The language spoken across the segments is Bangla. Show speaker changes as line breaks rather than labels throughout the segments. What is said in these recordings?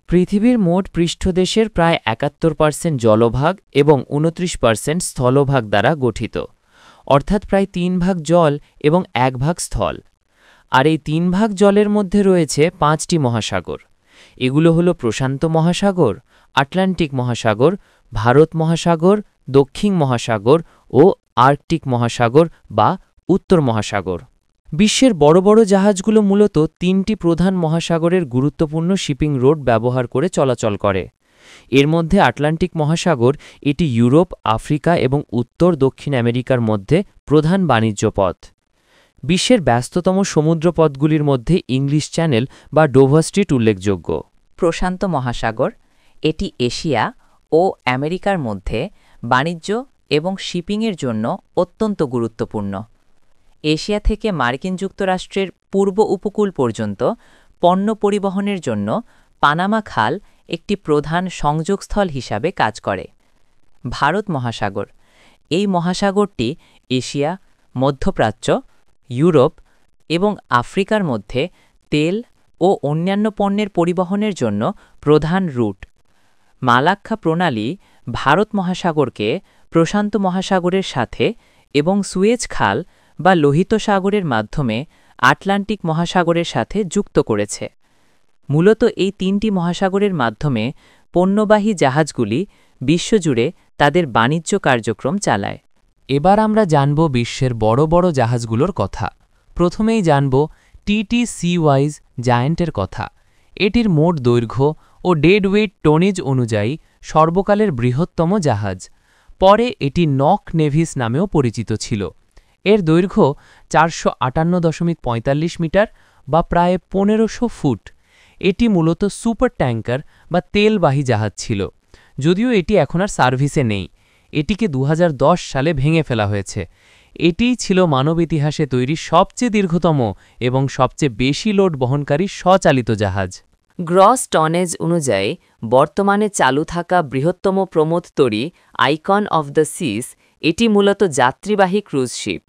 পৃথিবীর মোট পৃষ্ঠদেশের প্রায় ৭১% জলভাগ এবং ২৯% স্থলভাগ দ্বারা গঠিত, অর্থাৎ প্রায় ৩ ভাগ জল এবং ১ ভাগ স্থল। আর এই ৩ ভাগ জলের মধ্যে রয়েছে ৫টি মহাসাগর। এগুলো হলো প্রশান্ত মহাসাগর, আটলান্টিক মহাসাগর, ভারত মহাসাগর, দক্ষিণ মহাসাগর ও আর্কটিক মহাসাগর বা উত্তর মহাসাগর। বিশ্বের বড় বড় জাহাজগুলো মূলত ৩টি প্রধান মহাসাগরের গুরুত্বপূর্ণ শিপিং রোড ব্যবহার করে চলাচল করে। এর মধ্যে আটলান্টিক মহাসাগর, এটি ইউরোপ, আফ্রিকা এবং উত্তর দক্ষিণ আমেরিকার মধ্যে প্রধান বাণিজ্য পথ। বিশ্বের ব্যস্ততম সমুদ্রপথগুলির মধ্যে ইংলিশ চ্যানেল বা ডোভার স্ট্রিট উল্লেখযোগ্য।
প্রশান্ত মহাসাগর, এটি এশিয়া ও আমেরিকার মধ্যে বাণিজ্য এবং শিপিংয়ের জন্য অত্যন্ত গুরুত্বপূর্ণ। এশিয়া থেকে মার্কিন যুক্তরাষ্ট্রের পূর্ব উপকূল পর্যন্ত পণ্য পরিবহনের জন্য পানামা খাল একটি প্রধান সংযোগস্থল হিসাবে কাজ করে। ভারত মহাসাগর, এই মহাসাগরটি এশিয়া, মধ্যপ্রাচ্য, ইউরোপ এবং আফ্রিকার মধ্যে তেল ও অন্যান্য পণ্যের পরিবহনের জন্য প্রধান রুট। মালাক্কা প্রণালী ভারত মহাসাগরকে প্রশান্ত মহাসাগরের সাথে এবং সুয়েজ খাল বা লোহিত সাগরের মাধ্যমে আটলান্টিক মহাসাগরের সাথে যুক্ত করেছে। মূলত এই ৩টি মহাসাগরের মাধ্যমে পণ্যবাহী জাহাজগুলি বিশ্বজুড়ে তাদের বাণিজ্য কার্যক্রম চালায়।
এবার আমরা জানব বিশ্বের বড় বড় জাহাজগুলোর কথা। প্রথমেই জানব টিটি সিওয়াইজ জায়ান্টের কথা। এটির মোট দৈর্ঘ্য ও ডেডওয়েট টনেজ অনুযায়ী সর্বকালের বৃহত্তম জাহাজ। পরে এটি নক নেভিস নামেও পরিচিত ছিল। এর দৈর্ঘ্য ৪৫৮.৪৫ মিটার বা প্রায় ১৫০০ ফুট। এটি মূলত সুপার ট্যাঙ্কার বা তেলবাহী জাহাজ ছিল, যদিও এটি এখন আর সার্ভিসে নেই। এটিকে ২০১০ সালে ভেঙে ফেলা হয়েছে। এটিই ছিল মানব ইতিহাসে তৈরি সবচেয়ে দীর্ঘতম এবং সবচেয়ে বেশি লোড বহনকারী স্বচালিত জাহাজ।
গ্রস টনেজ অনুযায়ী বর্তমানে চালু থাকা বৃহত্তম প্রমোদতরী আইকন অফ দ্য সিস, এটি মূলত যাত্রীবাহী ক্রুজ শিপ।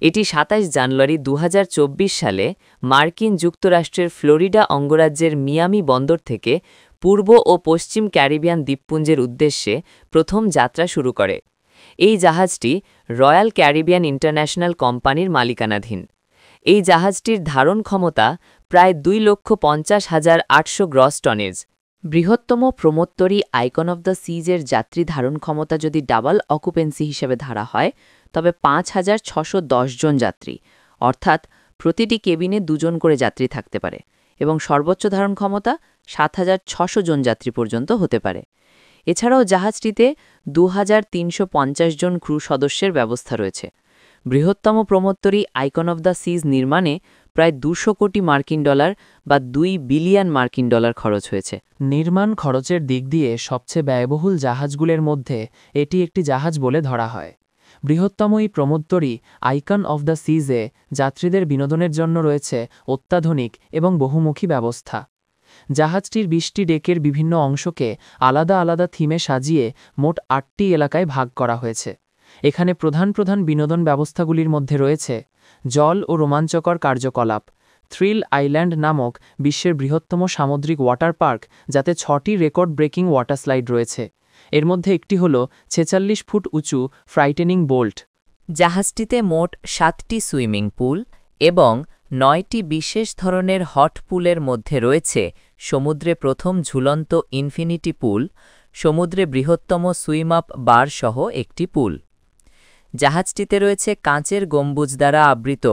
এটি ২৭ জানুয়ারি ২০২৪ সালে মার্কিন যুক্তরাষ্ট্রের ফ্লোরিডা অঙ্গরাজ্যের মিয়ামি বন্দর থেকে পূর্ব ও পশ্চিম ক্যারিবিয়ান দ্বীপপুঞ্জের উদ্দেশ্যে প্রথম যাত্রা শুরু করে। এই জাহাজটি রয়্যাল ক্যারিবিয়ান ইন্টারন্যাশনাল কোম্পানির মালিকানাধীন। এই জাহাজটির ধারণ ক্ষমতা প্রায় ২,৫০,৮০০ গ্রস টনেজ। বৃহত্তম প্রমোত্তরী আইকন অফ দ্য সিজের যাত্রী ধারণ ক্ষমতা যদি ডাবল অকুপেন্সি হিসেবে ধরা হয়, তবে ৫,৬১০ জন যাত্রী, অর্থাৎ প্রতিটি কেবিনে ২ জন করে যাত্রী থাকতে পারে এবং সর্বোচ্চ ধারণ ক্ষমতা ৭,৬০০ জন যাত্রী পর্যন্ত হতে পারে। এছাড়াও জাহাজটিতে ২,৩৫০ জন ক্রু সদস্যের ব্যবস্থা রয়েছে। বৃহত্তম প্রমোত্তরী আইকন অফ দ্য সিজ নির্মাণে প্রায় ২০০ কোটি মার্কিন ডলার বা $২ বিলিয়ন খরচ হয়েছে।
নির্মাণ খরচের দিক দিয়ে সবচেয়ে ব্যয়বহুল জাহাজগুলোর মধ্যে এটি একটি জাহাজ বলে ধরা হয়। বৃহত্তম এই প্রমোত্তরী আইকন অফ দ্য সিজে যাত্রীদের বিনোদনের জন্য রয়েছে অত্যাধুনিক এবং বহুমুখী ব্যবস্থা। জাহাজটির ২০টি ডেকের বিভিন্ন অংশকে আলাদা আলাদা থিমে সাজিয়ে মোট ৮টি এলাকায় ভাগ করা হয়েছে। এখানে প্রধান প্রধান বিনোদন ব্যবস্থাগুলির মধ্যে রয়েছে জল ও রোমাঞ্চকর কার্যকলাপ, থ্রিল আইল্যান্ড নামক বিশ্বের বৃহত্তম সামুদ্রিক ওয়াটার পার্ক, যাতে ৬টি রেকর্ড ব্রেকিং ওয়াটার স্লাইড রয়েছে। এর মধ্যে একটি হল ৪৬ ফুট উঁচু ফ্রাইটেনিং বোল্ট।
জাহাজটিতে মোট ৭টি সুইমিং পুল এবং ৯টি বিশেষ ধরনের হট পুলের মধ্যে রয়েছে সমুদ্রে প্রথম ঝুলন্ত ইনফিনিটি পুল, সমুদ্রে বৃহত্তম সুইম আপ বার সহ একটি পুল। জাহাজটিতে রয়েছে কাঁচের গম্বুজ দ্বারা আবৃত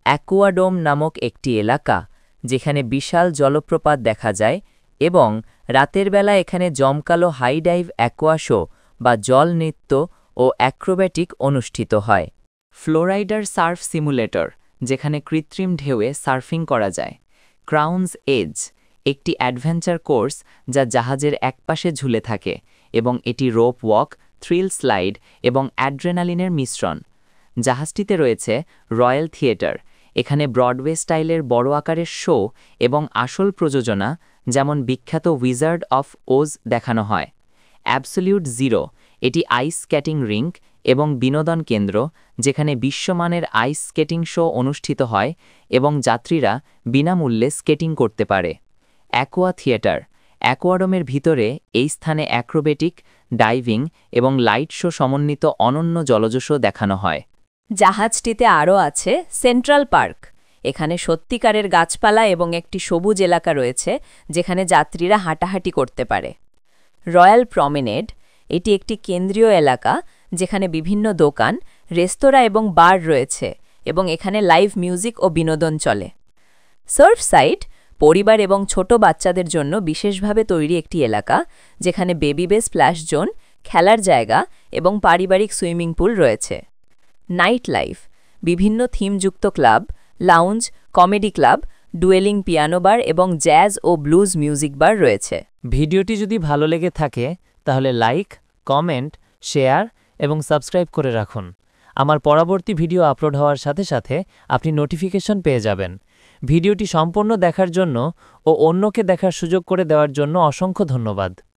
অ্যাকুয়াডোম নামক একটি এলাকা, যেখানে বিশাল জলপ্রপাত দেখা যায় এবং রাতের বেলা এখানে জমকালো হাই ডাইভ অ্যাকোয়া শো বা জল নৃত্য ও অ্যাক্রোব্যাটিক অনুষ্ঠিত হয়। ফ্লোরাইডার সার্ফ সিমুলেটর, যেখানে কৃত্রিম ঢেউয়ে সার্ফিং করা যায়। ক্রাউনস এজ, একটি অ্যাডভেঞ্চার কোর্স যা জাহাজের একপাশে ঝুলে থাকে এবং এটি রোপ ওয়াক, থ্রিল স্লাইড এবং অ্যাড্রেনালিনের মিশ্রণ। জাহাজটিতে রয়েছে রয়্যাল থিয়েটার, এখানে ব্রডওয়ে স্টাইলের বড় আকারের শো এবং আসল প্রযোজনা, যেমন বিখ্যাত উইজার্ড অফ ওজ দেখানো হয়। অ্যাবসলিউট জিরো, এটি আইস স্কেটিং রিঙ্ক এবং বিনোদন কেন্দ্র, যেখানে বিশ্বমানের আইস স্কেটিং শো অনুষ্ঠিত হয় এবং যাত্রীরা বিনামূল্যে স্কেটিং করতে পারে। অ্যাকোয়া থিয়েটার, অ্যাকোয়ারিয়ামের ভিতরে এই স্থানে অ্যাক্রোবেটিক, ডাইভিং এবং লাইট শো সমন্বিত অনন্য জলজ শো দেখানো হয়।
জাহাজটিতে আরও আছে সেন্ট্রাল পার্ক। এখানে সত্যিকারের গাছপালা এবং একটি সবুজ এলাকা রয়েছে যেখানে যাত্রীরা হাঁটাহাঁটি করতে পারে। রয়্যাল প্রমেনেড, এটি একটি কেন্দ্রীয় এলাকা যেখানে বিভিন্ন দোকান, রেস্তোরাঁ এবং বার রয়েছে এবং এখানে লাইভ মিউজিক ও বিনোদন চলে। সার্ফসাইড, পরিবার এবং ছোট বাচ্চাদের জন্য বিশেষভাবে তৈরি একটি এলাকা যেখানে বেবি বে স্প্ল্যাশ জোন, খেলার জায়গা এবং পারিবারিক সুইমিং পুল রয়েছে। নাইট লাইফ, বিভিন্ন থিমযুক্ত club, lounge, comedy club, duelling piano bar এবং জ্যাজ ও ব্লুজ মিউজিক বার রয়েছে।
ভিডিওটি যদি ভালো লেগে থাকে তাহলে লাইক, কমেন্ট, শেয়ার এবং সাবস্ক্রাইব করে রাখুন। আমার পরবর্তী ভিডিও আপলোড হওয়ার সাথে সাথে আপনি নোটিফিকেশন পেয়ে যাবেন। ভিডিওটি সম্পূর্ণ দেখার জন্য ও অন্যকে দেখার সুযোগ করে দেওয়ার জন্য অসংখ্য ধন্যবাদ।